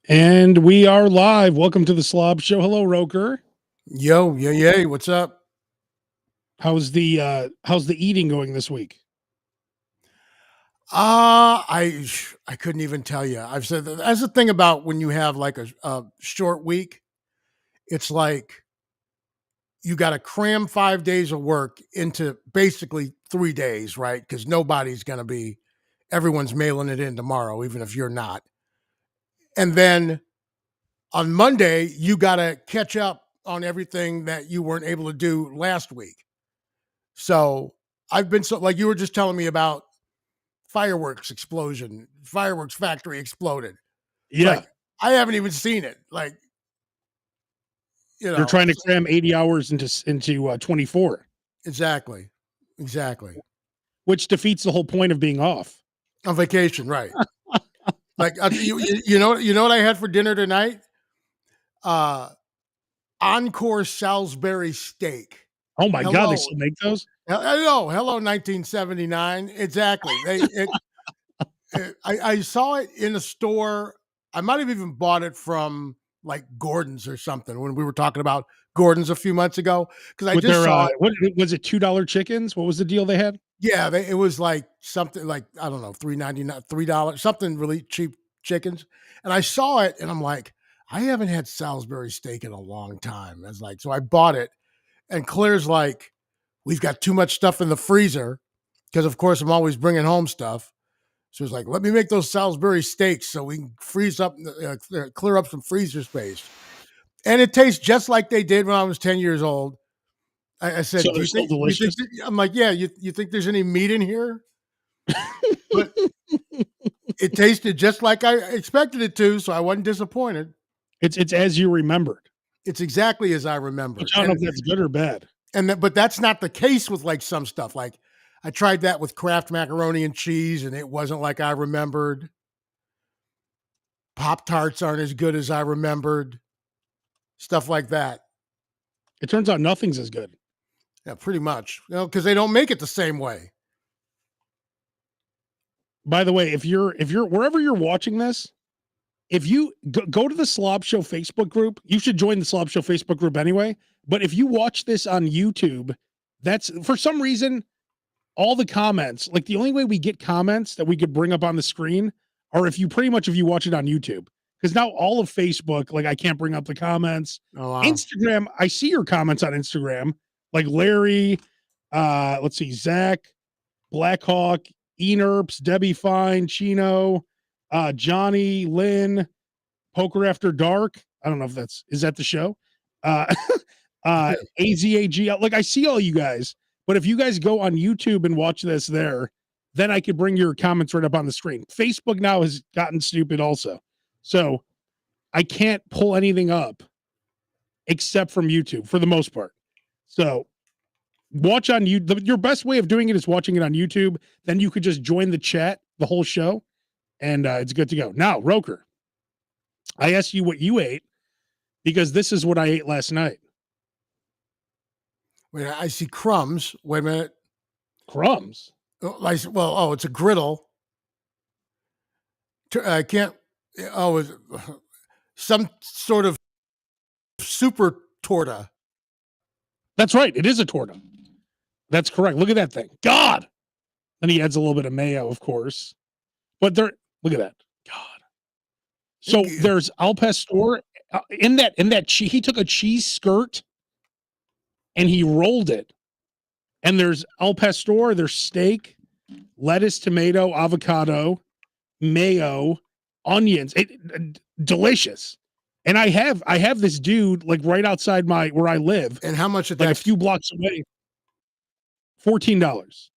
And we are live. Welcome to the Slob Show. Hello, Roker. Yo, yeah, what's up? How's the eating going this week? I couldn't even tell you. I've said that's the thing about when you have like a short week. It's like you got to cram 5 days of work into basically 3 days, right? Because nobody's going to be. Everyone's mailing it in tomorrow, even if you're not. And then on Monday, you got to catch up on everything that you weren't able to do last week. So I've been so like you were just telling me about fireworks explosion, fireworks factory exploded. It's Yeah, like I haven't even seen it. Like, you're trying to cram 80 hours into 24, exactly. Exactly. which defeats the whole point of being off. On vacation, right. Like you know what I had for dinner tonight? Uh Encore Salisbury steak. Oh my God, they Hello. still make those? Hello 1979. Exactly. I saw it in a store. I might have even bought it from like Gordon's or something when we were talking about Gordon's a few months ago because I With just their saw it. what was it, $2 chickens? What was the deal they had? Yeah, it was like something like I don't know, $3.99, $3, something really cheap chickens. And I saw it, and I'm like, I haven't had Salisbury steak in a long time. I was like, so I bought it, and Claire's like, we've got too much stuff in the freezer because, of course, I'm always bringing home stuff. So it's like, let me make those Salisbury steaks so we can freeze up, clear up some freezer space. And it tastes just like they did when I was 10 years old. I So said, they're still do you think, delicious. I'm like, yeah, you think there's any meat in here? But it tasted just like I expected it to. So I wasn't disappointed. It's as you remembered. It's exactly as I remembered. Which I don't know if that's good or bad. But that's not the case with like some stuff. Like I tried that with Kraft macaroni and cheese and it wasn't like I remembered. Pop Tarts aren't as good as I remembered. Stuff like that. It turns out nothing's as good. Yeah, pretty much. Because they don't make it the same way. By the way, if you're wherever you're watching this, if you go to the Slob Show Facebook group, you should join the Slob Show Facebook group anyway. But if you watch this on YouTube, that's for some reason all the comments, like the only way we get comments that we could bring up on the screen are if you watch it on YouTube. Because now all of Facebook, like I can't bring up the comments. Oh, wow. Instagram, I see your comments on Instagram, like Larry, let's see, Zach, Blackhawk, Enerps, Debbie Fine, Chino, Johnny, Lynn, Poker After Dark. I don't know if is that the show? Uh AZAG. Like I see all you guys, but if you guys go on YouTube and watch this there, then I could bring your comments right up on the screen. Facebook now has gotten stupid also. So I can't pull anything up except from YouTube for the most part. So watch on you. Your best way of doing it is watching it on YouTube. Then you could just join the chat, the whole show, and it's good to go. Now, Roker, I asked you what you ate because this is what I ate last night. Wait, I see crumbs. Wait a minute. Crumbs? It's a griddle. I can't. Oh, some sort of super torta. That's right. It is a torta. That's correct. Look at that thing. God. Then he adds a little bit of mayo, of course. But look at that. God. So there's Al Pastor in that he took a cheese skirt and he rolled it. And there's Al Pastor, there's steak, lettuce, tomato, avocado, mayo, onions. Delicious. And I have this dude like right outside where I live. And how much? Like a few blocks away. $14.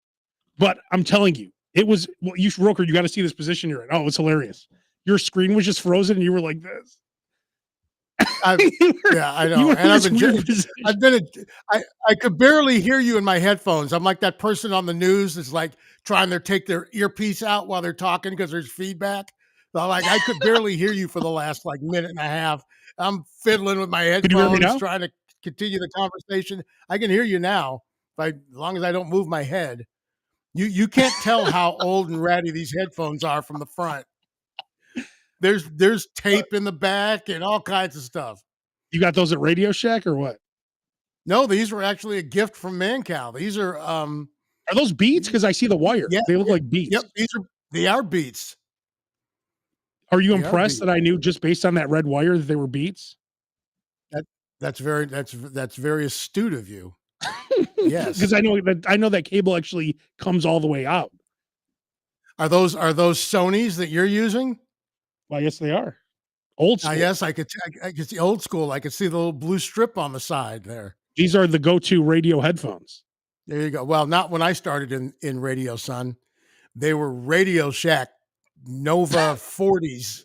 But I'm telling you, it was Roker, you got to see this position you're in. Oh, it's hilarious. Your screen was just frozen and you were like this. Yeah, I know. And I could barely hear you in my headphones. I'm like that person on the news that's like trying to take their earpiece out while they're talking because there's feedback. So like I could barely hear you for the last like minute and a half. I'm fiddling with my headphones, trying to continue the conversation. I can hear you now, as long as I don't move my head. You can't tell how old and ratty these headphones are from the front. There's tape in the back and all kinds of stuff. You got those at Radio Shack or what? No, these were actually a gift from Mancal. These are Are those Beats? Because I see the wire. yeah, They look like Beats. yep, they are Beats. Are you They are impressed Beats. that I knew just based on that red wire that they were Beats? That's very astute of you. Yes. Because I know that cable actually comes all the way out. Are those Sonys that you're using? Well, yes, they are. Old school. Yes, I could see old school. I could see the little blue strip on the side there. These are the go-to radio headphones. There you go. Well, not when I started in radio, son. They were Radio Shack Nova 40s.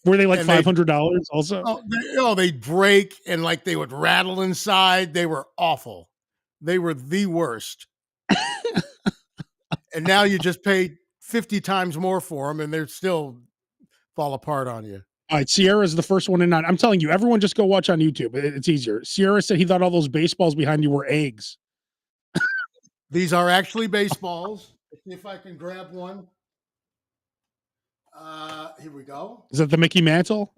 Were they like And they- $500 also? They'd break and like they would rattle inside. They were awful. They were the worst. And now you just pay 50 times more for them and they're still fall apart on you. All right, Sierra's the first one in 9. I'm telling you, everyone just go watch on YouTube. It's easier. Sierra said he thought all those baseballs behind you were eggs. These are actually baseballs. Let's see if I can grab one. Here we go. Is that the Mickey Mantle?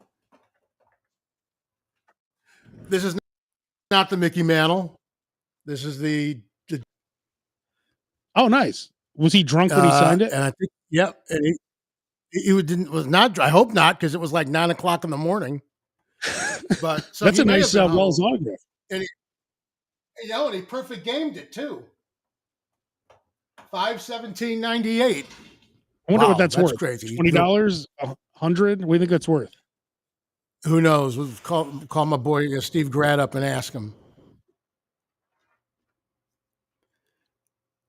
This is not the Mickey Mantle. This is the Oh, nice. Was he drunk when he signed it? And I think, yep. And he was not. I hope not, because it was like 9 o'clock in the morning. But so That's he a may nice have been Wells home. autograph. And he perfect gamed it too. 5/17/98. I wonder Wow, what that's worth. crazy. $20, $100. What do you think that's worth? Who knows? We'll call my boy Steve Grad up and ask him.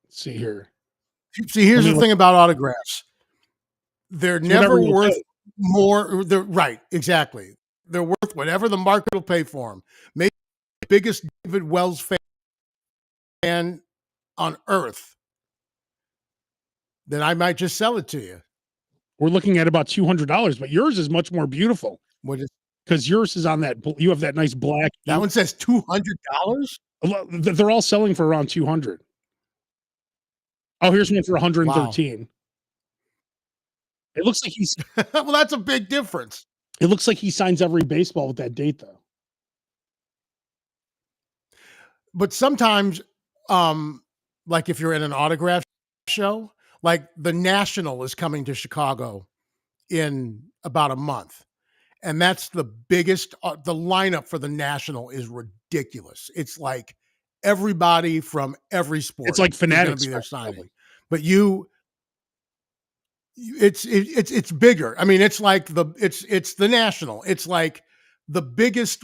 Let's see here. See, here's Let me the look. thing about autographs. They're Whatever never you'll worth pay. more. They're right, exactly. They're worth whatever the market will pay for them. Maybe the biggest David Wells fan on earth. Then I might just sell it to you. We're looking at about $200, but yours is much more beautiful What is because yours is on that. You have that nice black. that one says $200? They're all selling for around 200. Oh, here's one for 113. It looks like he's. Well, that's a big difference. It looks like he signs every baseball with that date, though. But sometimes, like if you're in an autograph show, like the National is coming to Chicago in about a month. And that's the biggest, the lineup for the National is ridiculous. It's like everybody from every sport. It's like is gonna Fanatics be there Fest, signing. probably. But it's bigger. I mean, it's like it's the National. It's like the biggest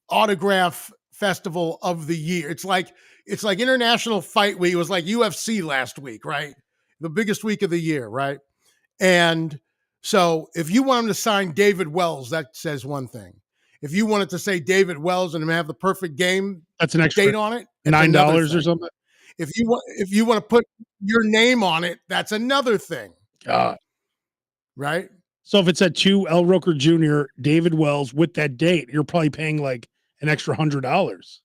autograph festival of the year. It's like International Fight Week. It was like UFC last week, right? The biggest week of the year, right? And so if you want him to sign David Wells, that says one thing. If you wanted to say David Wells and have the perfect game That's an extra date on it, it's another $9 or thing. something. If you want to put your name on it, that's another thing, God. right? So if it said to L. Roker Jr., David Wells with that date, you're probably paying like an extra $100.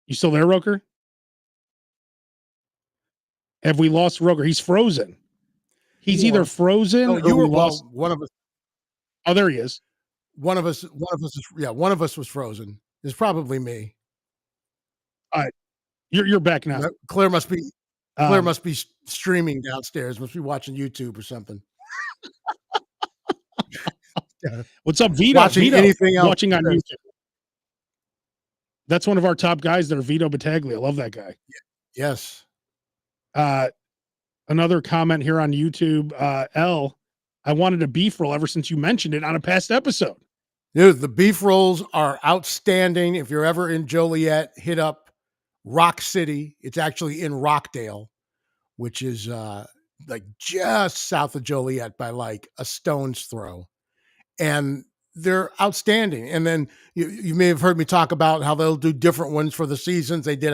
You still there, Roker? Have we lost Roker? He's frozen. He's Or- either frozen Oh, or you we were lost. one of us. Oh, there he is. One of us was frozen. It's probably me. You're back now. Claire must be Um, streaming downstairs. Must be watching YouTube or something. What's up, Vito? Watching Vito, anything else. watching on YouTube. That's one of our top guys there, Vito Battaglia. Love that guy. Yes. Another comment here on YouTube. L, I wanted a beef roll ever since you mentioned it on a past episode. Dude, the beef rolls are outstanding. If you're ever in Joliet, hit up Rock City. It's actually in Rockdale, which is like just south of Joliet by like a stone's throw. And they're outstanding. And then you may have heard me talk about how they'll do different ones for the seasons. They did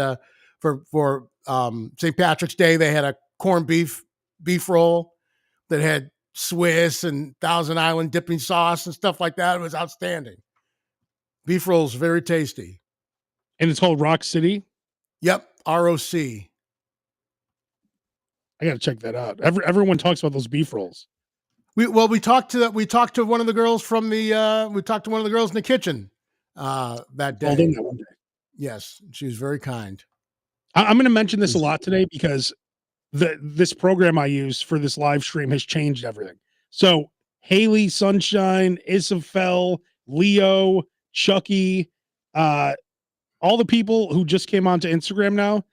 for St. Patrick's Day, they had a corned beef roll that had Swiss and Thousand Island dipping sauce and stuff like that. It was outstanding. Beef rolls, very tasty. And it's called Rock City. Yep, ROC. I got to check that out. Everyone talks about those beef rolls. We talked to one of the girls from the we talked to one of the girls in the kitchen that Called in day. that one day. Yes, she was very kind. I'm going to mention this a lot today because this program I use for this live stream has changed everything. So Haley, Sunshine, Isabel, Leo, Chucky, all the people who just came onto Instagram now,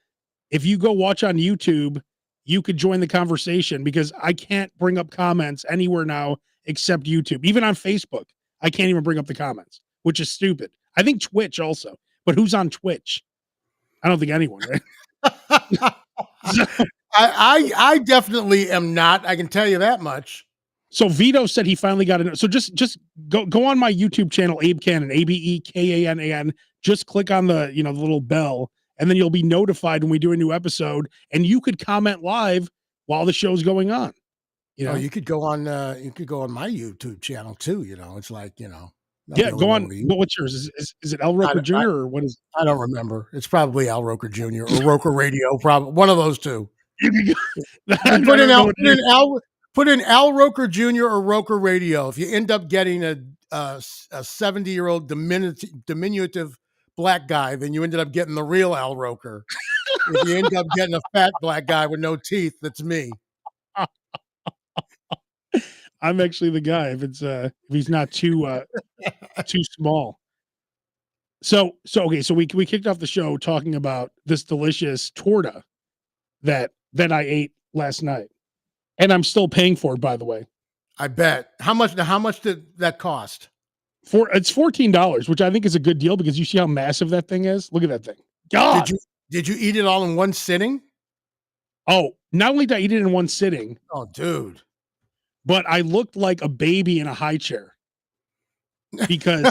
if you go watch on YouTube, you could join the conversation because I can't bring up comments anywhere now except YouTube. Even on Facebook, I can't even bring up the comments, which is stupid. I think Twitch also, but who's on Twitch? I don't think anyone, right? So, I definitely am not. I can tell you that much. so Vito said he finally got it. So just go on my YouTube channel, Abe Cannon, ABEKANAN. Just click on the the little bell, and then you'll be notified when we do a new episode. And you could comment live while the show's going on. Oh, you could go on my YouTube channel too. It's like Yeah, go on. What's yours? Is it Al Roker Jr. or what is? I don't remember. It's probably Al Roker Jr. or Roker Radio. Probably one of those two. Put in Al Roker Jr. or Roker Radio. If you end up getting a 70-year-old diminutive black guy, then you ended up getting the real Al Roker. If you end up getting a fat black guy with no teeth, that's me. I'm actually the guy if he's not too small. So we kicked off the show talking about this delicious torta that I ate last night, and I'm still paying for it, by the way. I bet. How much did that cost? It's $14, which I think is a good deal because you see how massive that thing is. Look at that thing. God, did you eat it all in one sitting? Oh, not only did I eat it in one sitting. Oh, dude. But I looked like a baby in a high chair because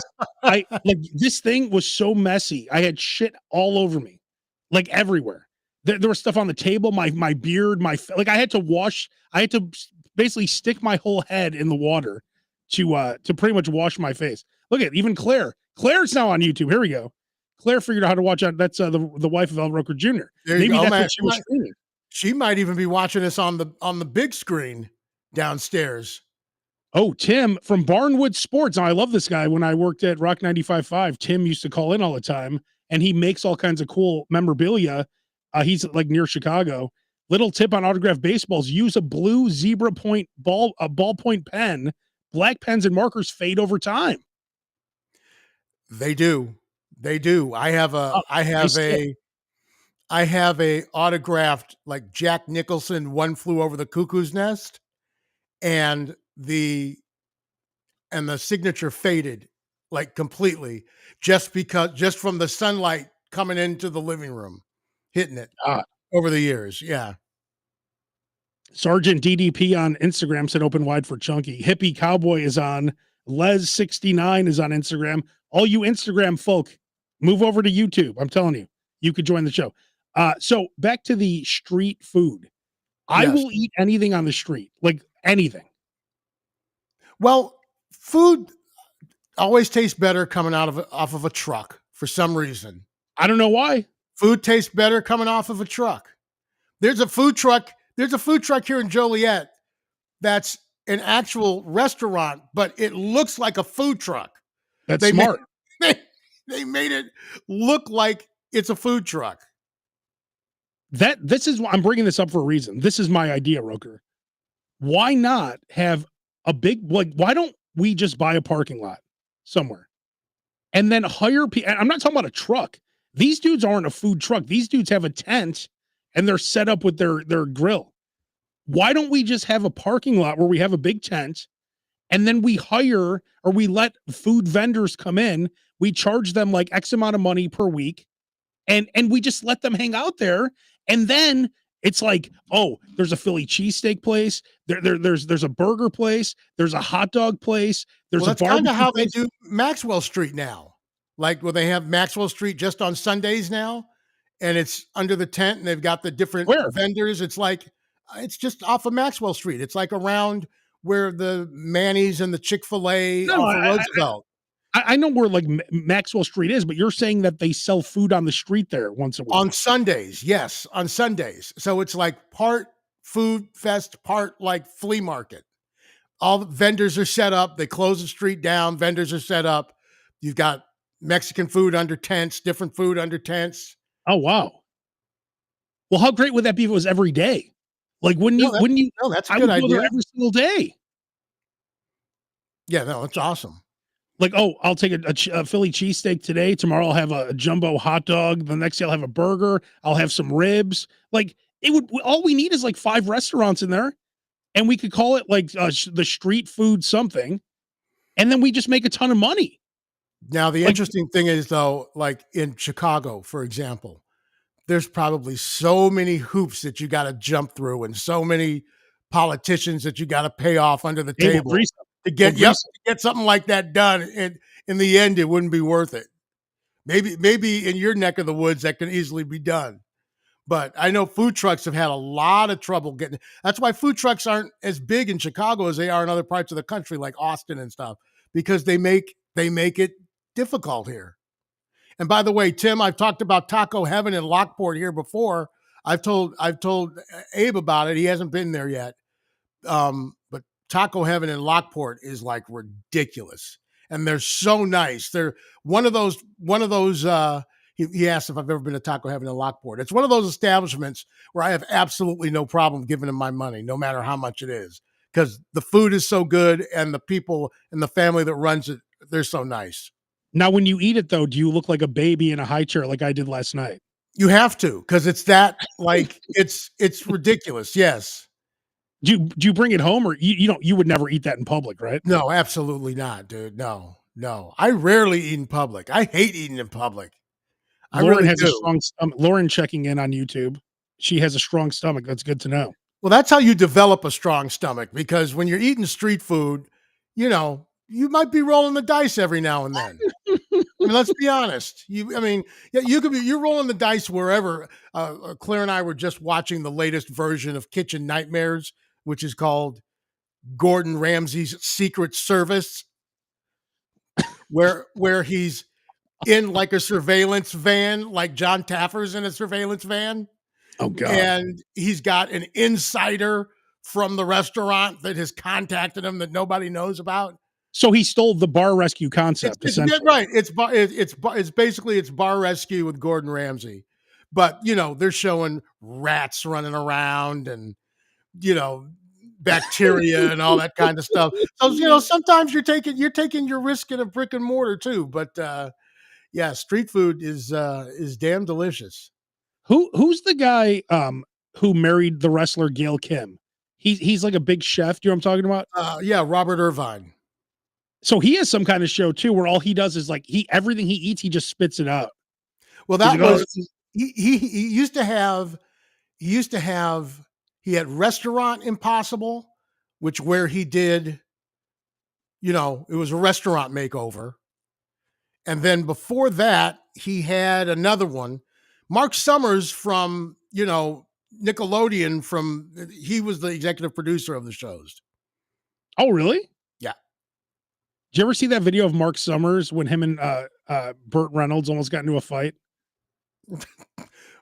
this thing was so messy. I had shit all over me, like everywhere. There was stuff on the table, my beard, I had to basically stick my whole head in the water to pretty much wash my face. Look at even Claire. Claire's now on YouTube. Here we go. Claire figured out how to watch out. That's the wife of Al Roker Jr. Maybe that's what she was streaming. She might even be watching us on the big screen downstairs. Oh, Tim from Barnwood Sports. Now, I love this guy. When I worked at Rock 95.5, Tim used to call in all the time, and he makes all kinds of cool memorabilia. He's like near Chicago. Little tip on autographed baseballs: use a blue zebra point ballpoint pen. Black pens and markers fade over time. They do. I have a autographed like Jack Nicholson One Flew Over the Cuckoo's Nest, and the signature faded like completely just from the sunlight coming into the living room, hitting it over the years. Yeah. Sergeant DDP on Instagram said open wide for Chunky. Hippie Cowboy is on. Les69 is on Instagram. All you Instagram folk, move over to YouTube. I'm telling you, you could join the show. So back to the street food. I will eat anything on the street, like anything. Well, food always tastes better coming off of a truck for some reason. I don't know why. Food tastes better coming off of a truck. There's a food truck here in Joliet that's an actual restaurant, but it looks like a food truck. That's smart. They made it look like it's a food truck. This is why I'm bringing this up for a reason. This is my idea, Roker. Why not have a big, why don't we just buy a parking lot somewhere and then hire people? I'm not talking about a truck. These dudes aren't a food truck. These dudes have a tent and they're set up with their grill. Why don't we just have a parking lot where we have a big tent and then we hire or we let food vendors come in? We charge them like X amount of money per week and we just let them hang out there. And then it's like, oh, there's a Philly cheesesteak place. There's a burger place. There's a hot dog place. There's that's kind of how they do Maxwell Street now. Like, well, they have Maxwell Street just on Sundays now, and it's under the tent, and they've got the different vendors. It's like, it's just off of Maxwell Street. It's like around where the Manny's and the Chick-fil-A off of Roosevelt. I know where like Maxwell Street is, but you're saying that they sell food on the street there once a week. On Sundays, yes, on Sundays. So it's like part food fest, part like flea market. All the vendors are set up. They close the street down. Vendors are set up. You've got Mexican food under tents, different food under tents. Oh wow. Well, how great would that be if it was every day? Like, wouldn't No, you? Wouldn't you? that's a I good would go there idea. every single day. Yeah, no, it's awesome. Like, oh, I'll take a Philly cheesesteak today. Tomorrow I'll have a jumbo hot dog. The next day I'll have a burger. I'll have some ribs. Like, it would. All we need is like 5 restaurants in there, and we could call it like the street food something, and then we just make a ton of money. Now, the Like, interesting thing is, though, like in Chicago, for example, there's probably so many hoops that you got to jump through and so many politicians that you got to pay off under the they will table grease them. to They'll get grease to get something like that done. And in the end, it wouldn't be worth it. Maybe in your neck of the woods that can easily be done. But I know food trucks have had a lot of trouble getting. That's why food trucks aren't as big in Chicago as they are in other parts of the country, like Austin and stuff, because they make it difficult here. And by the way, Tim, I've talked about Taco Heaven in Lockport here before. I've told Abe about it. He hasn't been there yet. But Taco Heaven in Lockport is like ridiculous, and they're so nice. They're one of those. He asked if I've ever been to Taco Heaven in Lockport. It's one of those establishments where I have absolutely no problem giving them my money, no matter how much it is, because the food is so good and the people and the family that runs it, they're so nice. Now, when you eat it, though, do you look like a baby in a high chair like I did last night? You have to, because it's that like it's ridiculous. Yes. Do you bring it home, or you would never eat that in public, right? No, absolutely not, dude. No. I rarely eat in public. I hate eating in public. I Lauren really has a do. strong stomach. Lauren checking in on YouTube. She has a strong stomach. That's good to know. Well, that's how you develop a strong stomach, because when you're eating street food, you might be rolling the dice every now and then. I mean, let's be honest. You're rolling the dice wherever. Claire and I were just watching the latest version of Kitchen Nightmares, which is called Gordon Ramsay's Secret Service, where he's in like a surveillance van, like John Taffer's in a surveillance van. Oh God! And he's got an insider from the restaurant that has contacted him that nobody knows about. So he stole the bar rescue concept. It's right. It's basically bar rescue with Gordon Ramsay, but they're showing rats running around and bacteria and all that kind of stuff. So sometimes you're taking your risk at a brick and mortar too. But yeah, street food is damn delicious. Who's the guy who married the wrestler Gail Kim? He's like a big chef. Do you know what I'm talking about? Yeah, Robert Irvine. So he has some kind of show too, where all he does is like everything he eats, he just spits it out. Well, that was he used to have. He had Restaurant Impossible, where he did, it was a restaurant makeover. And then before that, he had another one. Mark Summers from, Nickelodeon, he was the executive producer of the shows. Oh, really? Yeah. Did you ever see that video of Mark Summers when him and Burt Reynolds almost got into a fight?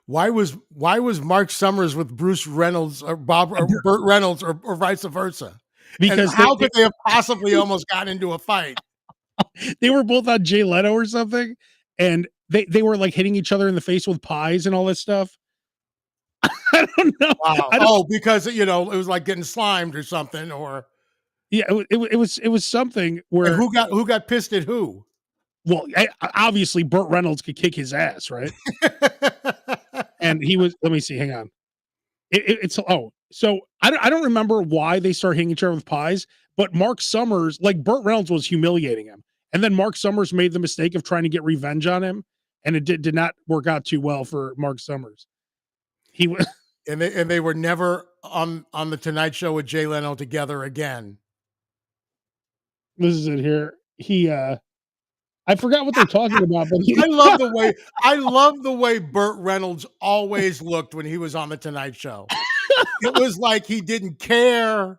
Why was Mark Summers with Bruce Reynolds or Burt Reynolds or vice versa? Because how could they have possibly almost gotten into a fight? They were both on Jay Leno or something, and they were like hitting each other in the face with pies and all this stuff. I don't know. Wow. Because it was like getting slimed or something, or yeah, it was something where who got pissed at who? Well, obviously Burt Reynolds could kick his ass, right? And he was. Let me see. Hang on. So I don't remember why they started hitting each other with pies, but Mark Summers, like Burt Reynolds, was humiliating him, and then Mark Summers made the mistake of trying to get revenge on him, and it did not work out too well for Mark Summers. He was, and they were never on the Tonight Show with Jay Leno together again. This is it here. I forgot what they're talking about, but I love the way Burt Reynolds always looked when he was on the Tonight Show. It was like he didn't care.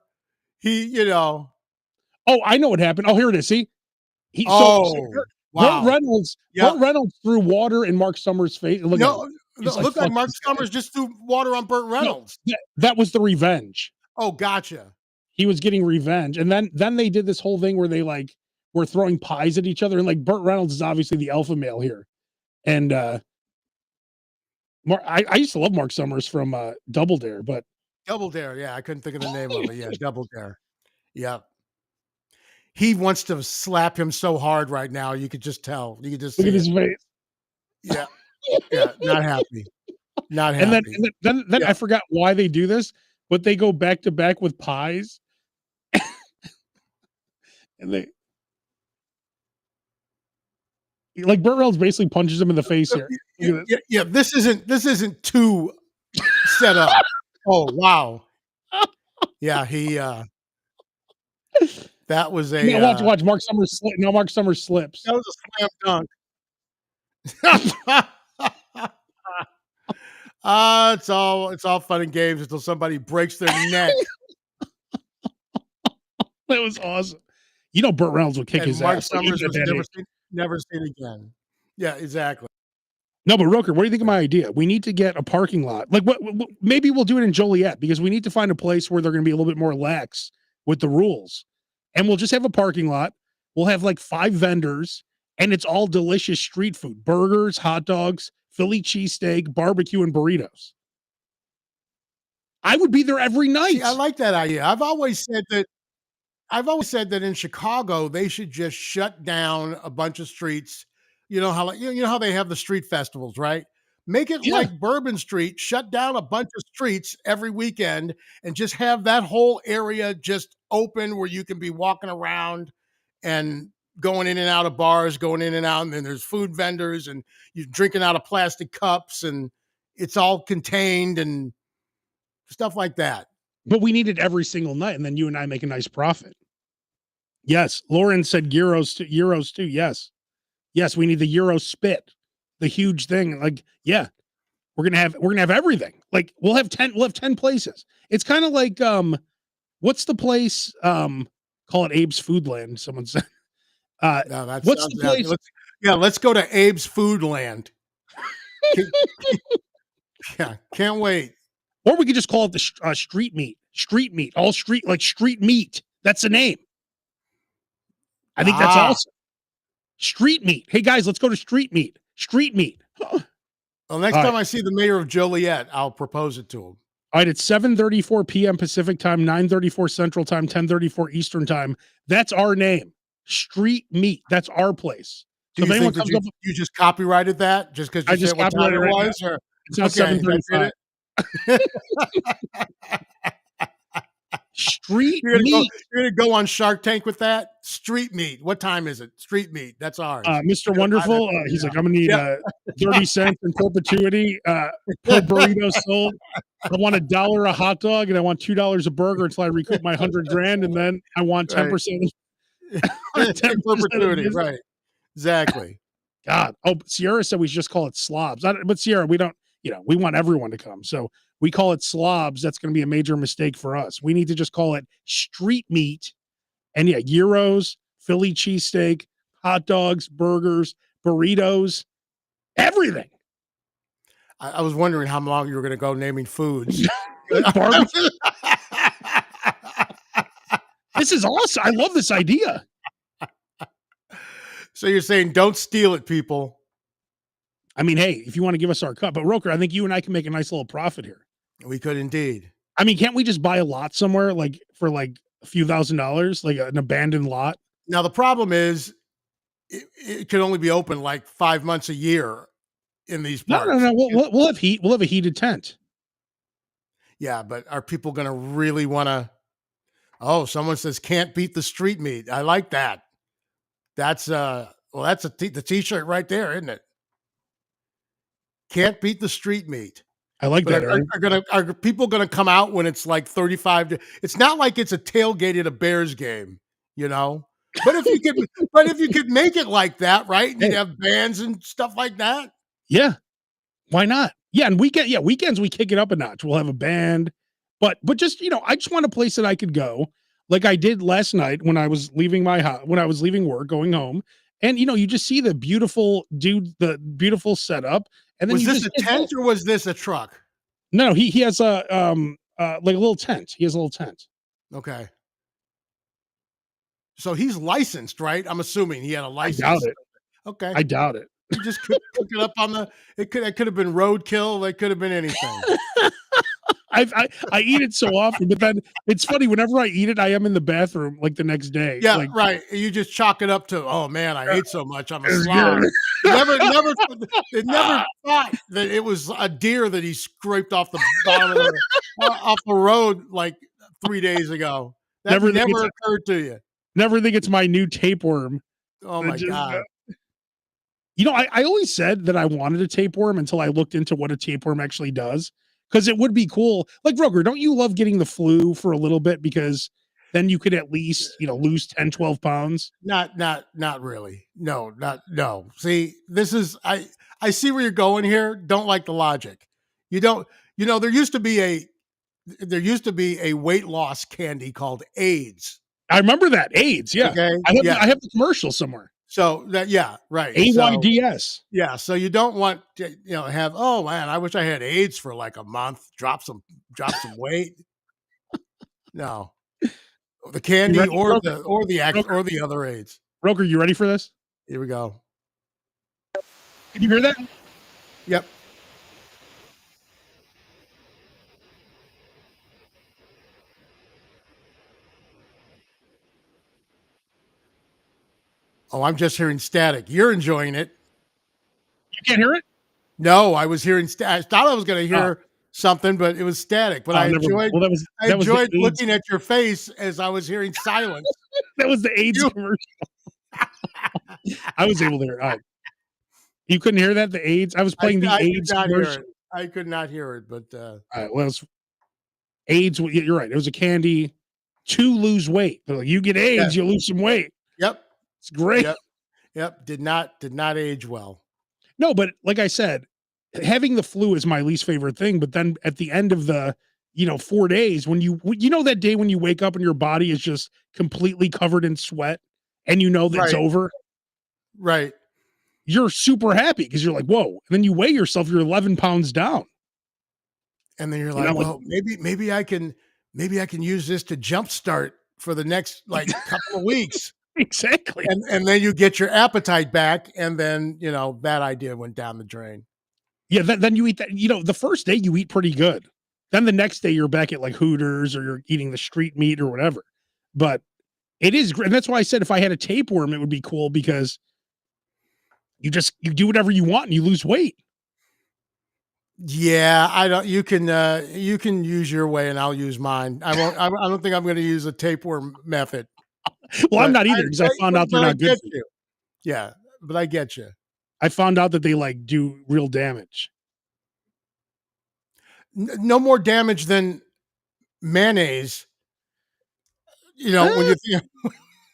Oh, I know what happened. Oh, here it is. See, wow. Burt Reynolds threw water in Mark Summers' face. No, He's like, Look like fuck Mark this guy. Summers just threw water on Burt No, Reynolds. that was the revenge. Oh, gotcha. He was getting revenge, and then they did this whole thing where they like were throwing pies at each other, and like Burt Reynolds is obviously the alpha male here, and I used to love Mark Summers from Double Dare, but Double Dare. Yeah, I couldn't think of the name of it. Yeah, Double Dare. Yeah. He wants to slap him so hard right now. You could just tell. You could just look see at his it. face. Yeah. Yeah. Not happy. Not And happy. then Yeah. I forgot why they do this, but they go back to back with pies, and they like Burt Reynolds basically punches him in the face here. Look at this. Yeah. This isn't too set up. Oh, wow. Yeah, that was a Now watch Mark Summers slip. Now Mark Summers slips. that was a slam dunk. It's all fun and games until somebody breaks their neck. That was awesome. You know, Burt Reynolds would kick And his Mark ass. Like, Summers even was at that never age. seen again. Yeah, exactly. No, but Roker, what do you think of my idea? We need to get a parking lot. Like, what maybe we'll do it in Joliet because we need to find a place where they're going to be a little bit more lax with the rules, and we'll just have a parking lot. We'll have like 5 vendors, and it's all delicious street food: burgers, hot dogs, Philly cheesesteak, barbecue, and burritos. I would be there every night. See, I like that idea. I've always said that in Chicago they should just shut down a bunch of streets. You know how how they have the street festivals, right? Make it Yeah. like Bourbon Street, shut down a bunch of streets every weekend and just have that whole area just open where you can be walking around and going in and out of bars, going in and out, and then there's food vendors and you're drinking out of plastic cups and it's all contained and stuff like that. But we need it every single night, and then you and I make a nice profit. Yes, Lauren said euros too. Yes, we need the Euro spit, the huge thing. Like, yeah, we're gonna have everything. Like, we'll have 10 places. It's kind of like what's the place? Call it Abe's Foodland. Someone said. No, that What's sounds the place? let's go to Abe's Foodland. Yeah, can't wait. Or we could just call it the street meat. Street meat, all street like street meat. That's the name. I think that's awesome. Street meat. Hey guys, let's go to street meat. Street meat. Well, next time I see the mayor of Joliet, I'll propose it to him. All right, it's 7:34 p.m. Pacific time, 9:34 Central time, 10:34 Eastern time. That's our name. Street meat. That's our place. Do So if you anyone think that comes up, you just copyrighted that just because I you just said what time it copyrighted it right was? Or it's now okay, that's 7:35. Street You're meat. gonna go on Shark Tank with that? Street meat. What time is it? Street meat. That's ours. Mr. Wonderful, he's like, I'm gonna need 30 cents in perpetuity per burrito sold. I want $1 a hot dog and I want $2 a burger until I recoup my 100 grand, and then I want 10%. 10% perpetuity, right? Exactly. God. Oh, but Sierra said we should just call it slobs. But Sierra, we don't, we want everyone to come. So we call it slobs. That's going to be a major mistake for us. We need to just call it street meat. And yeah, gyros, Philly cheesesteak, hot dogs, burgers, burritos, everything. I was wondering how long you were going to go naming foods. Barbecue. This is awesome. I love this idea. So you're saying don't steal it, people. I mean, hey, if you want to give us our cut, but Roker, I think you and I can make a nice little profit here. We could indeed. I mean, can't we just buy a lot somewhere like for like a few $1,000s, like an abandoned lot? Now the problem is it could only be open like 5 months a year in these parts. No. We'll have heat. We'll have a heated tent. Yeah, but are people going to really want to? Oh, someone says can't beat the street meat. I like that. That's the t-shirt right there, isn't it? Can't beat the street meat. I like that. Are people gonna come out when it's like 35? It's not like it's a tailgate at a Bears game, But if you could make it like that, right? And you'd have bands and stuff like that. Yeah, why not? Yeah, and weekends we kick it up a notch. We'll have a band, but just I just want a place that I could go, like I did last night when I was leaving my house, when I was leaving work, going home, and you just see the beautiful setup, and then Was you this just a hit tent this. or was this a truck? No, he has a like a little tent. He has a little tent. Okay. So he's licensed, right? I'm assuming he had a I doubt license. it. Okay. I doubt it. You just cook it up on the it could have been roadkill, it could have been anything. I eat it so often, but then it's funny. Whenever I eat it, I am in the bathroom like the next day. Yeah, Like right. You just chalk it up to, "Oh, man, I ate so much, I'm a it's slob." good. Never they never thought that it was a deer that he scraped off the bottom of the off the road, like, 3 days ago. That Never think never it's occurred to you. never think it's my new tapeworm. Oh That my just, god. I always said that I wanted a tapeworm until I looked into what a tapeworm actually does. Because it would be cool. Like Roger, don't you love getting the flu for a little bit? Because then you could at least, lose 10, 12 pounds. Not really. No. See, this is I see where you're going here. Don't like the logic. You don't there used to be a weight loss candy called AIDS. I remember that. AIDS, yeah. Okay. Yeah. I have the commercial somewhere. So that yeah, right. So AYDS. yeah, so you don't want to, have, oh man, I wish I had AIDS for like a month, drop some weight. No. The candy ready, or Roker? or the other AIDS. Roker, you ready for this? Here we go. Can you hear that? Yep. Oh, I'm just hearing static. You're enjoying it. You can't hear it? No, I was hearing I thought I was going to Oh, hear something, but it was static. But oh, never mind. Well, I that was the enjoyed AIDS. looking at your face as I was hearing silence. That was the AIDS You- commercial. I was able to hear it. You couldn't hear that? The AIDS? I was playing the I could AIDS not hear commercial. it. I could not hear it, but All right, well, it's AIDS. You're right. It was a candy to lose weight. They're like, you get AIDS, you lose some weight. yep, It's great. yep. Did not age well. No, but like I said, having the flu is my least favorite thing. But then at the end of the 4 days, when that day when you wake up and your body is just completely covered in sweat, and you know that it's Right. over, Right. you're super happy because you're like, whoa. And then you weigh yourself, you're 11 pounds down. And then you're know, like, like- well, maybe I can use this to jumpstart for the next like couple of weeks. Exactly. And then you get your appetite back, and then that idea went down the drain. Yeah, then you eat that. The first day you eat pretty good. Then the next day you're back at like Hooters or you're eating the street meat or whatever. But it is great. And that's why I said if I had a tapeworm, it would be cool because you do whatever you want and you lose weight. Yeah, I don't. You can use your way, and I'll use mine. I won't. I don't think I'm going to use a tapeworm method. Well, I'm But not either because I found out they're but I not good. get For you. you. Yeah, but I get you. I found out that they like do real damage. No more damage than mayonnaise. When you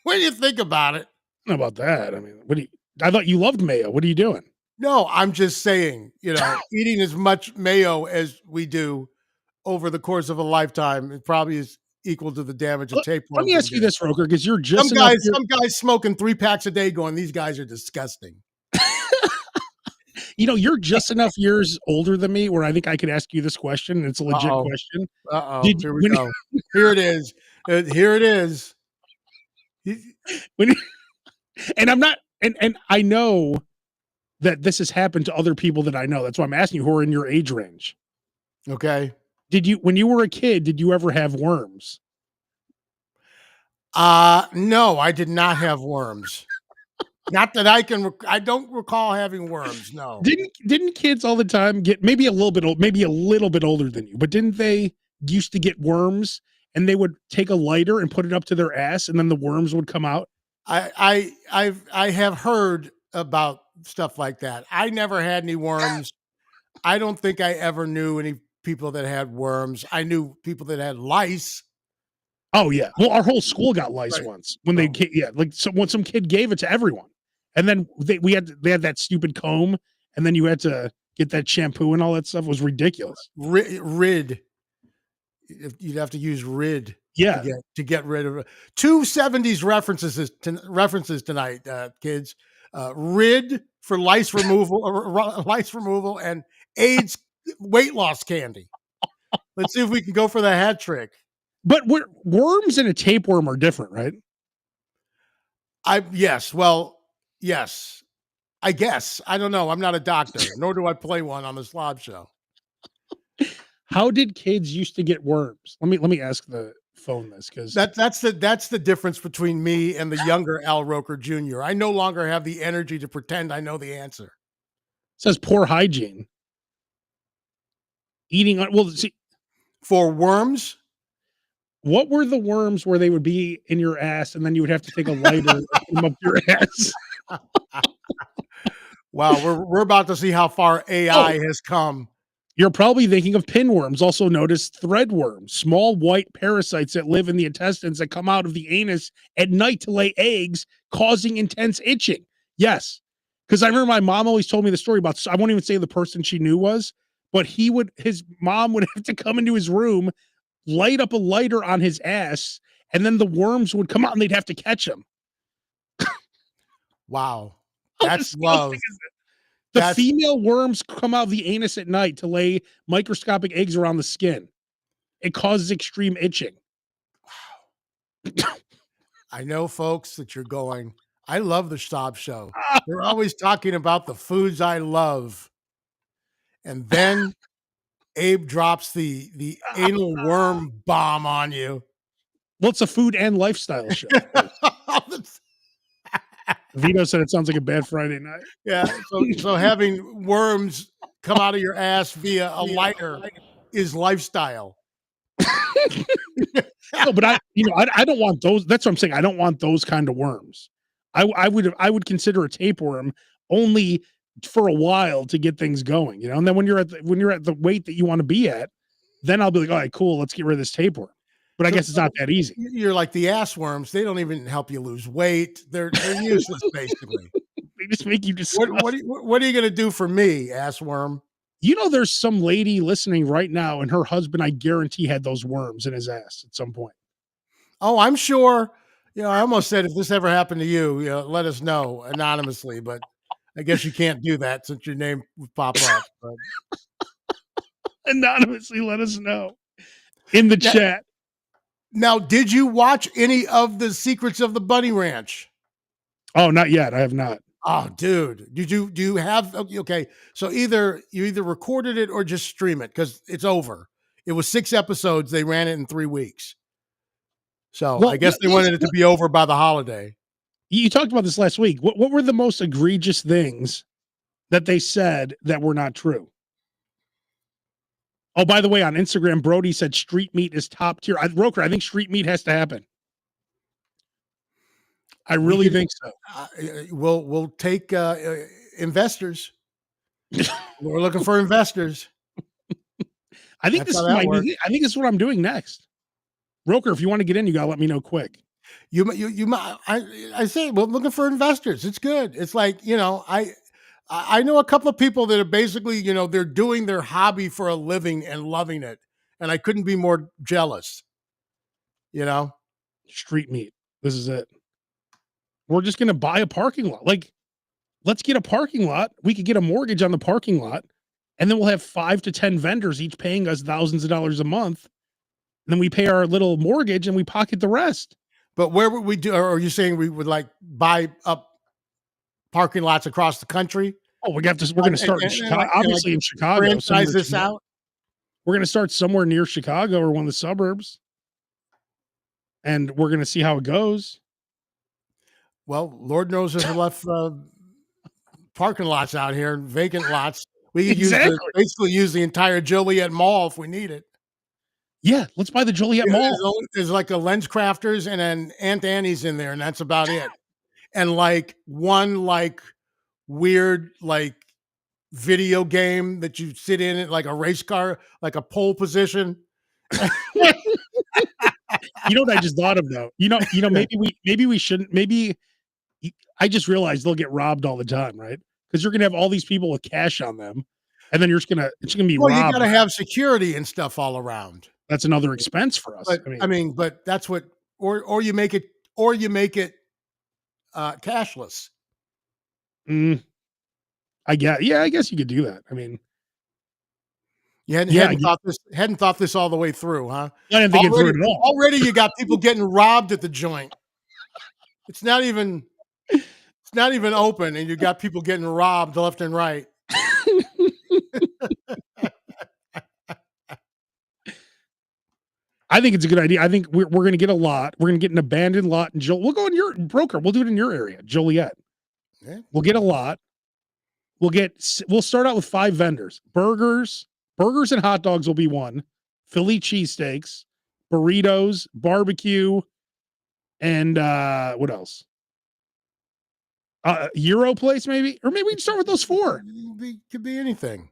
when you think about it. I don't know about that. I mean, I thought you loved mayo. What are you doing? No, I'm just saying. Eating as much mayo as we do over the course of a lifetime, it probably is equal to the damage a tapeworm. Let me can ask you do. this, Roker, because you're just Some guys smoking 3 packs a day going, these guys are disgusting. you're just enough years older than me where I think I could ask you this question. And it's a legit Uh-oh. question. Uh-oh. Did- Here we when- go. Here it is. Here it is. And I'm not, and I know that this has happened to other people that I know. That's why I'm asking you who are in your age range. Okay. When you were a kid, did you ever have worms? No, I did not have worms. Not that I don't recall having worms. No. Didn't kids all the time get maybe a little bit older than you, but didn't they used to get worms and they would take a lighter and put it up to their ass and then the worms would come out? I have heard about stuff like that. I never had any worms. I don't think I ever knew any people that had worms. I knew people that had lice. Oh yeah. Well, our whole school got lice Right. once when they like when some kid gave it to everyone. And then they had that stupid comb and then you had to get that shampoo and all that stuff. It was ridiculous. Rid. You'd have to use Rid Yeah. to get rid of it. 2 70s references tonight, kids. Rid for lice removal, and AIDS weight loss candy. Let's see if we can go for the hat trick. But worms and a tapeworm are different, right? Yes. I guess. I don't know. I'm not a doctor, nor do I play one on the Slob Show. How did kids used to get worms? Let me ask the phone this, because That's the difference between me and the younger Al Roker Jr. I no longer have the energy to pretend I know the answer. says poor hygiene. Eating well, see, For worms, what were the worms where they would be in your ass and then you would have to take a lighter and put them up your ass? wow, we're about to see how far AI Oh. has come. You're probably thinking of pinworms, also known as threadworms, small white parasites that live in the intestines that come out of the anus at night to lay eggs, causing intense itching. Yes, because I remember my mom always told me the story about, I won't even say the person she knew was, but his mom would have to come into his room, light up a lighter on his ass, and then the worms would come out and they'd have to catch him. Wow. How That's disgusting love. is that? The That's female worms come out of the anus at night to lay microscopic eggs around the skin. It causes extreme itching. I know, folks, that you're going, I love the Stop Show. They're always talking about the foods I love. And then Abe drops the anal worm bomb on you. Well, it's a food and lifestyle show. Vito said it sounds like a bad Friday night. Yeah. So having worms come out of your ass via a lighter is lifestyle. No, but I don't want those. That's what I'm saying. I don't want those kind of worms. I would consider a tapeworm only for a while to get things going, and then when you're at the weight that you want to be at, then I'll be like, all right, cool, let's get rid of this tapeworm. But I guess it's not that easy. You're like the ass worms. They don't even help you lose weight. They're useless, basically. They just make you disgusted. What are you going to do for me, ass worm? There's some lady listening right now, and her husband, I guarantee, had those worms in his ass at some point. Oh, I'm sure. I almost said if this ever happened to you, let us know anonymously, but I guess you can't do that since your name would pop up. But. Anonymously, let us know in the chat. Now, did you watch any of the Secrets of the Bunny Ranch? Oh, not yet. I have not. Oh, dude, do you have, okay. So you either recorded it or just stream it, because it's over. It was 6 episodes. They ran it in 3 weeks. So I guess they wanted it to be over by the holiday. You talked about this last week. What were the most egregious things that they said that were not true? Oh, by the way, on Instagram, Brody said street meat is top tier. Roker, I think street meat has to happen. I really think so. We'll take investors. We're looking for investors. I think this is I think this is what I'm doing next. Roker, if you want to get in, you gotta let me know quick. I say, well, looking for investors. It's good. It's like, I know a couple of people that are basically, they're doing their hobby for a living and loving it. And I couldn't be more jealous. Street meat. This is it. We're just going to buy a parking lot. Like, let's get a parking lot. We could get a mortgage on the parking lot, and then we'll have 5 to 10 vendors each paying us thousands of dollars a month. And then we pay our little mortgage and we pocket the rest. But where would we do? Or are you saying we would like buy up parking lots across the country? Oh, we're going to start in Chicago, obviously in Chicago. Franchise this out. We're going to start somewhere near Chicago or one of the suburbs, and we're going to see how it goes. Well, Lord knows there's enough parking lots out here, vacant lots. We could basically use the entire Joliet Mall if we need it. Yeah, let's buy the Joliet Mall. There's like a Lens Crafters and an Aunt Annie's in there, and that's about it. And like one weird video game that you sit in it, like a race car, like a pole position. You know what I just thought of though? Maybe we shouldn't. Maybe I just realized they'll get robbed all the time, right? Because you're gonna have all these people with cash on them, and then it's gonna be robbed. You gotta have security and stuff all around. That's another expense for us. But but that's what, or you make it cashless. Mm, I get. Yeah, I guess you could do that. I mean, You hadn't yeah, hadn't thought this all the way through, huh? I didn't think it through Already at all. already you got people getting robbed at the joint. It's not even open, and you got people getting robbed left and right. I think it's a good idea. I think we're gonna get a lot. We're gonna get an abandoned lot in We'll go in your broker. We'll do it in your area, Joliet. Yeah. We'll get a lot. We'll start out with 5 vendors. Burgers and hot dogs will be one. Philly cheesesteaks, burritos, barbecue, and what else? Euro place maybe, or maybe we can start with those 4. Could be anything.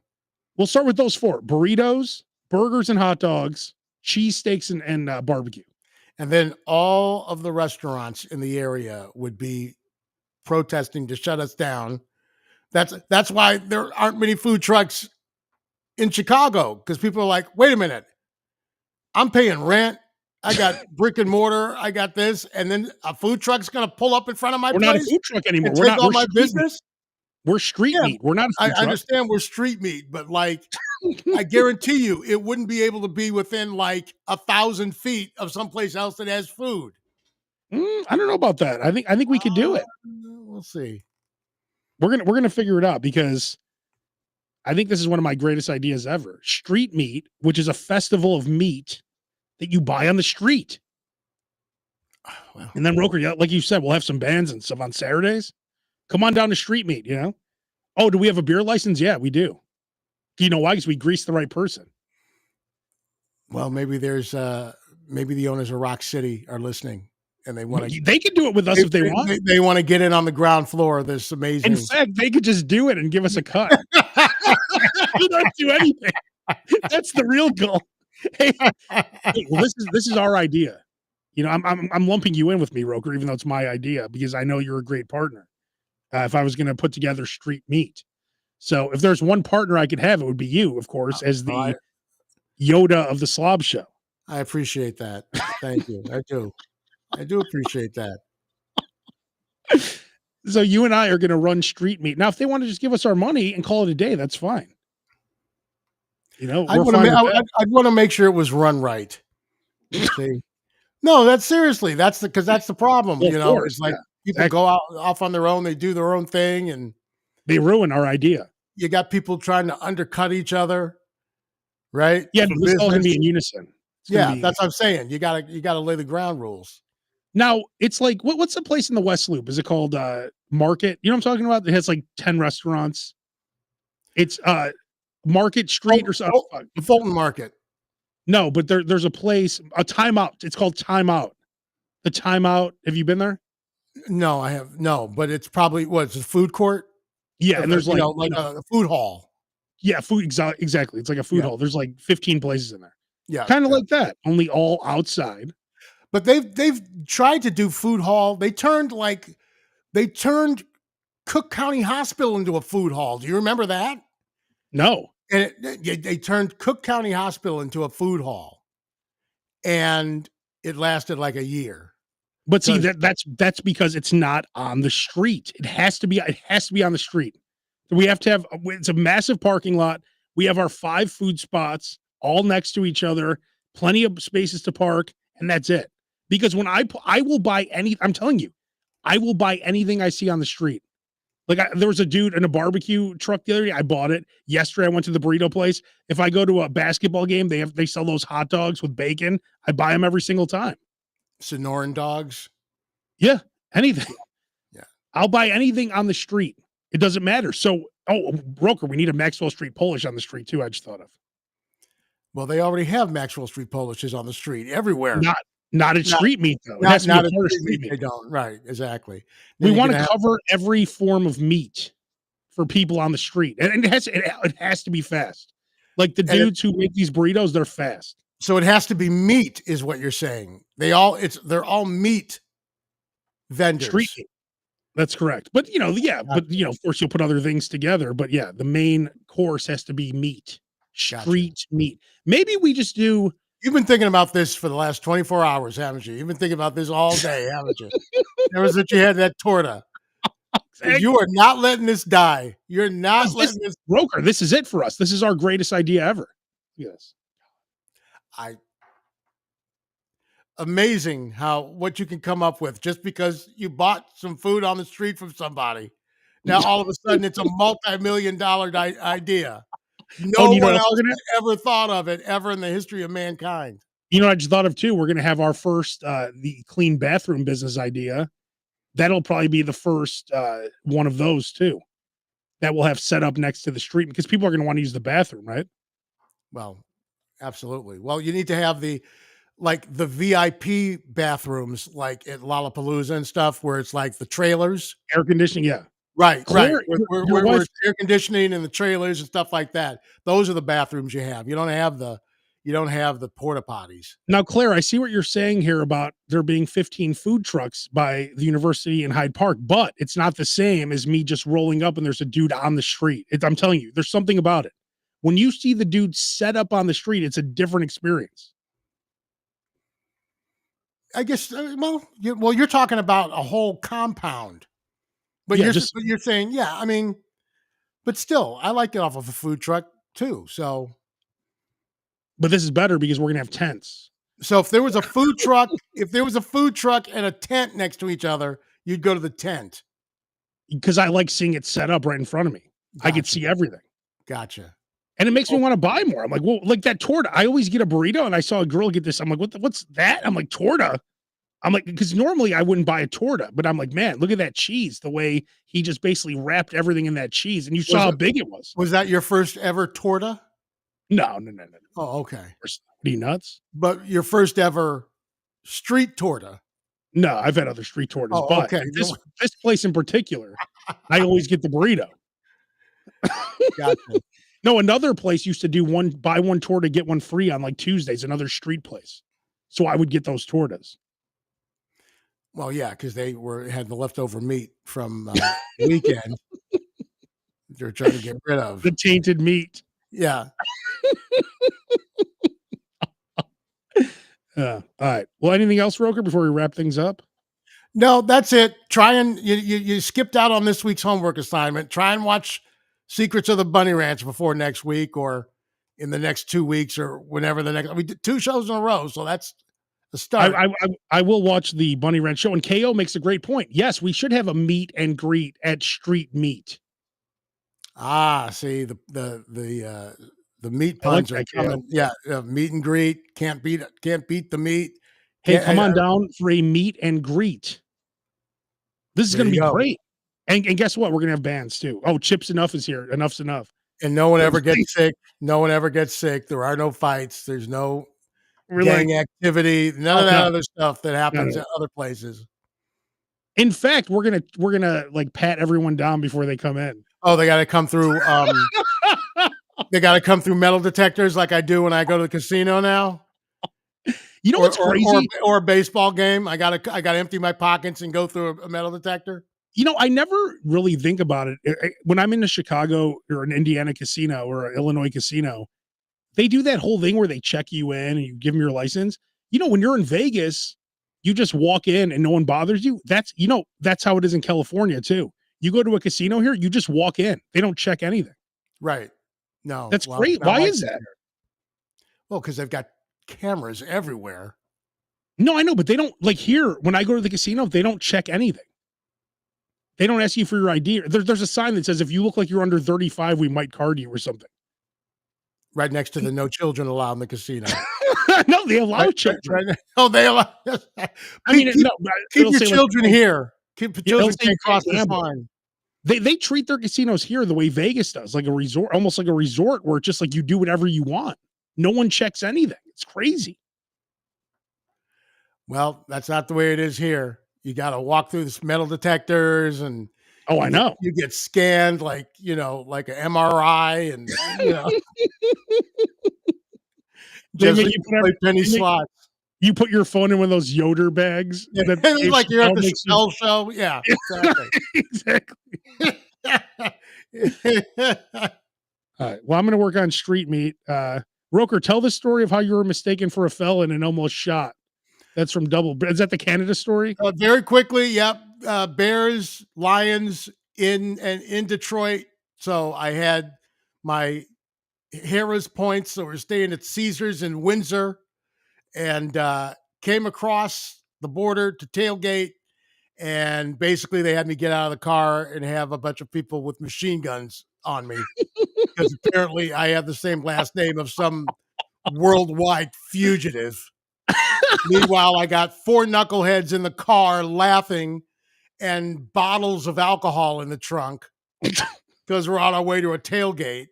We'll start with those 4: burritos, burgers and hot dogs, cheesesteaks, and barbecue. And then all of the restaurants in the area would be protesting to shut us down. That's why there aren't many food trucks in Chicago, because people are like, wait a minute, I'm paying rent. I got brick and mortar. I got this, and then a food truck's going to pull up in front of my We're not a place food truck anymore. and We're take not. all We're my street meat. business. We're street Yeah, meat. We're not a I food truck. understand we're street meat, but like, I guarantee you, it wouldn't be able to be within like 1,000 feet of someplace else that has food. I don't know about that. I think we could do it. We'll see. We're gonna figure it out, because I think this is one of my greatest ideas ever. Street meat, which is a festival of meat that you buy on the street. Well, And then Roker, yeah, like you said, we'll have some bands and stuff on Saturdays. Come on down to street meat, you know? Oh, do we have a beer license? Yeah, we do. Do you know why? Because we greased the right person. well, maybe there's maybe the owners of Rock City are listening, and they want to. They can do it with us if they want. They want to get in on the ground floor of this amazing. In fact, they could just do it and give us a cut. We don't do anything. That's the real goal. Hey, well, this is our idea. You know, I'm lumping you in with me, Roker, even though it's my idea, because I know you're a great partner. If I was going to put together street meat, so if there's one partner I could have, it would be you, of course, as the Yoda of the Slob Show. I appreciate that. Thank you. I do appreciate that. So you and I are going to run street meat. Now, if they want to just give us our money and call it a day, that's fine. You know, I'd want to make sure it was run right. See? No, that's seriously. That's the problem. Well, you know, course, it's like yeah, people go out off on their own. They do their own thing, and they ruin our idea. You got people trying to undercut each other, right? Yeah, this is all going to be in unison. Yeah, that's what I'm saying. You gotta lay the ground rules. Now it's like what's the place in the West Loop? Is it called Market? You know what I'm talking about? It has like 10 restaurants. It's Market Street or something. Fulton Market. No, but there's a place, a Timeout. It's called Timeout. The Timeout. Have you been there? No, I have no, but it's probably it's a food court. Yeah, and there's like a food hall. Yeah, exactly. It's like a food hall. There's like 15 places in there. Yeah, kind of like that, only all outside. But they've tried to do food hall. They turned Cook County Hospital into a food hall. Do you remember that? No. And they turned Cook County Hospital into a food hall, and it lasted like a year. But see, that's because it's not on the street. It has to be on the street. We have to have, it's a massive parking lot. We have our 5 food spots all next to each other, plenty of spaces to park, and that's it. Because when I will buy I'm telling you, I will buy anything I see on the street. Like there was a dude in a barbecue truck the other day. I bought it. Yesterday I went to the burrito place. If I go to a basketball game, they sell those hot dogs with bacon. I buy them every single time. Sonoran dogs. Yeah, anything. Yeah. I'll buy anything on the street. It doesn't matter. So, Roker, we need a Maxwell Street Polish on the street too. I just thought of. Well, they already have Maxwell Street Polishes on the street everywhere. Not at street meat though. Not at street meat. They don't. Right. Exactly. We want to cover every form of meat for people on the street, and it has to be fast. Like the dudes who make these burritos, they're fast. So it has to be meat, is what you're saying. They're all meat vendors. Street meat. That's correct. But of course you'll put other things together. But yeah, the main course has to be meat. Street meat. Maybe we just do. You've been thinking about this for the last 24 hours, haven't you? You've been thinking about this all day, haven't you? Ever since you had that torta. You are not letting this die. You're not letting this. Roker, this is it for us. This is our greatest idea ever. Yes. Amazing what you can come up with just because you bought some food on the street from somebody. Now all of a sudden it's a multi-million-dollar idea. No one else ever thought of it ever in the history of mankind. You know, I just thought of too. We're going to have our first the clean bathroom business idea. That'll probably be the first one of those too. That will have set up next to the street because people are going to want to use the bathroom, right? Well, absolutely. Well, you need to have the VIP bathrooms like at Lollapalooza and stuff where it's like the trailers. Air conditioning, yeah. Right, Claire, right. Where air conditioning and the trailers and stuff like that. Those are the bathrooms you have. You don't have the porta potties. Now, Claire, I see what you're saying here about there being 15 food trucks by the university in Hyde Park, but it's not the same as me just rolling up and there's a dude on the street. I'm telling you, there's something about it. When you see the dude set up on the street, it's a different experience. I guess, you're talking about a whole compound. But yeah, you're saying, yeah, I mean, but still, I like it off of a food truck too. So, but this is better because we're gonna have tents. So if there was a food truck, and a tent next to each other, you'd go to the tent. Because I like seeing it set up right in front of me. Gotcha. I could see everything. Gotcha. And it makes me want to buy more. I'm like, well, like that torta. I always get a burrito, and I saw a girl get this. I'm like, what's that? I'm like, torta. I'm like, because normally I wouldn't buy a torta, but I'm like, man, look at that cheese. The way he just basically wrapped everything in that cheese, and you saw how big it was. Was that your first ever torta? No. Oh, okay. Are you nuts? But your first ever street torta? No, I've had other street tortas, but okay. This place in particular, I always get the burrito. Gotcha. No, another place used to do buy one torta, get one free on like Tuesdays, another street place. So I would get those tortas. Well, yeah, because they had the leftover meat from the weekend. They're trying to get rid of the tainted meat. Yeah. All right. Well, anything else, Roker, before we wrap things up? No, that's it. Try and you skipped out on this week's homework assignment. Try and watch Secrets of the Bunny Ranch before next week, or in the next 2 weeks, or whenever the next. We did 2 shows in a row, so that's a start. I will watch the Bunny Ranch show, and KO makes a great point. Yes, we should have a meet and greet at Street Meat. Ah, see the meat puns are coming. Yeah, meet and greet. Can't beat the meat. Hey, come on down for a meet and greet. This is going to be great. And guess what? We're going to have bands too. Oh, Chips Enough is here. Enough's Enough. And no one ever gets sick. No one ever gets sick. There are no fights. There's no gang activity. None of that other stuff that happens at other places. In fact, we're gonna like pat everyone down before they come in. Oh, they got to come through. They got to come through metal detectors like I do when I go to the casino now. You know what's crazy? Or a baseball game. I got to empty my pockets and go through a metal detector. You know, I never really think about it. When I'm in a Chicago or an Indiana casino or an Illinois casino, they do that whole thing where they check you in and you give them your license. You know, when you're in Vegas, you just walk in and no one bothers you. That's how it is in California too. You go to a casino here, you just walk in. They don't check anything. Right. No. That's great. Why is that? Well, because they've got cameras everywhere. No, I know, but they don't, like here, when I go to the casino, they don't check anything. They don't ask you for your ID. There's a sign that says, if you look like you're under 35, we might card you or something. Right next to the no children allowed in the casino. No, they allow children. Right. Oh, they allow. Keep your children here. Keep children can't cross the line. They treat their casinos here the way Vegas does, like a resort, almost like a resort where it's just like you do whatever you want. No one checks anything. It's crazy. Well, that's not the way it is here. You got to walk through this metal detectors and I know. You get scanned like an MRI and just you play penny slots. You put your phone in one of those Yoder bags. Yeah, it's like you're at the Spell show. Yeah, exactly. All right. Well, I'm going to work on Street Meat. Roker, tell the story of how you were mistaken for a felon and almost shot. That's from Double. Is that the Canada story? Very quickly. Yep. Bears, Lions in Detroit. So I had my Harrah's points. So we're staying at Caesars in Windsor, and came across the border to tailgate. And basically, they had me get out of the car and have a bunch of people with machine guns on me because apparently I have the same last name of some worldwide fugitive. Meanwhile, I got 4 knuckleheads in the car laughing and bottles of alcohol in the trunk because we're on our way to a tailgate.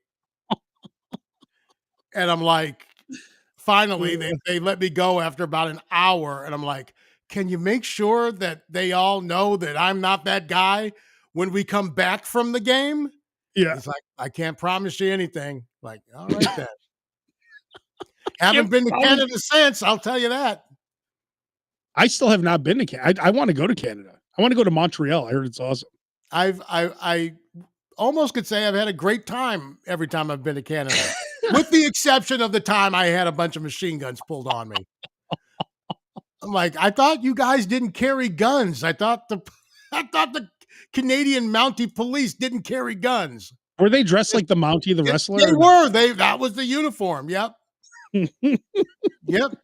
And I'm like, finally, they let me go after about an hour. And I'm like, can you make sure that they all know that I'm not that guy when we come back from the game? Yeah. He's like, I can't promise you anything. Like, all right then. Haven't been to Canada since, I'll tell you that. I still have not been to Canada. I want to go to Canada. I want to go to Montreal. I heard it's awesome. I almost could say I've had a great time every time I've been to Canada, with the exception of the time I had a bunch of machine guns pulled on me. I'm like, I thought you guys didn't carry guns. I thought the Canadian Mountie Police didn't carry guns. Were they dressed like the Mountie, the wrestler? They were. That was the uniform. Yep. Yep.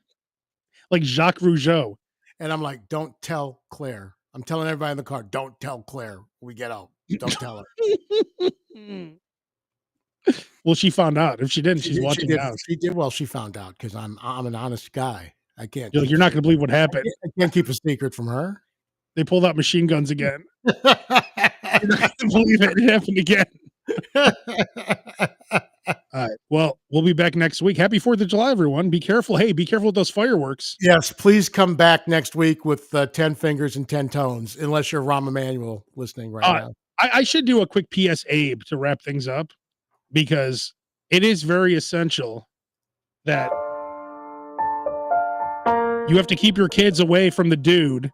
Like Jacques Rougeau. And I'm like, don't tell Claire. I'm telling everybody in the car, don't tell Claire when we get out. Don't tell her. Well, she found out. If she didn't, she's watching now. She did. Well, she found out because I'm an honest guy. I can't. You're not going to believe what happened. I can't keep a secret from her. They pulled out machine guns again. You're not going to believe it. It happened again. All right. Well, we'll be back next week. Happy 4th of July, everyone. Be careful. Hey, be careful with those fireworks. Yes, please come back next week with 10 fingers and 10 tones, unless you're Rahm Emanuel listening right now. I should do a quick PS Abe to wrap things up, because it is very essential that you have to keep your kids away from the dude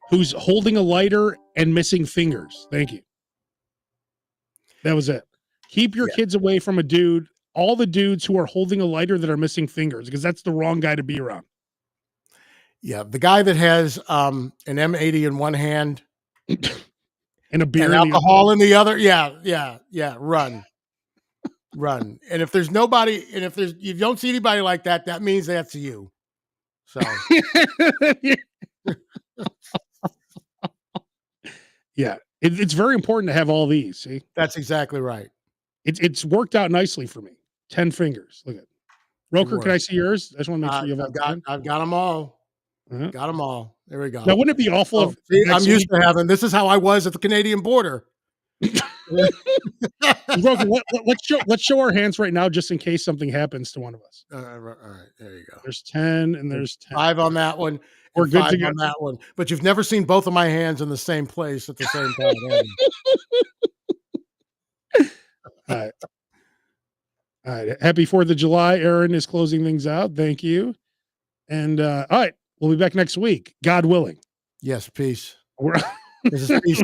who's holding a lighter and missing fingers. Thank you. That was it. Keep your kids away from a dude, all the dudes who are holding a lighter that are missing fingers, because that's the wrong guy to be around. Yeah, the guy that has an M80 in one hand and a beer and alcohol in the other. Yeah. Run. And if there's nobody, and if you don't see anybody like that, that means that's you. So yeah, it's very important to have all these. See, that's exactly right. It's worked out nicely for me. 10 fingers. Look at it. Roker, can I see yours? I just want to make sure you have I've got them all. Got them all. There we go. Now, wouldn't it be awful if I'm used to having, this is how I was at the Canadian border. Roker, let's show our hands right now, just in case something happens to one of us. All right, there you go. There's 10 and there's 10. 5 on that one. We're good to go on that one. But you've never seen both of my hands in the same place at the same time. All right. Happy 4th of July. Aaron is closing things out. Thank you. And all right, we'll be back next week, God willing. Yes, peace. This is peace.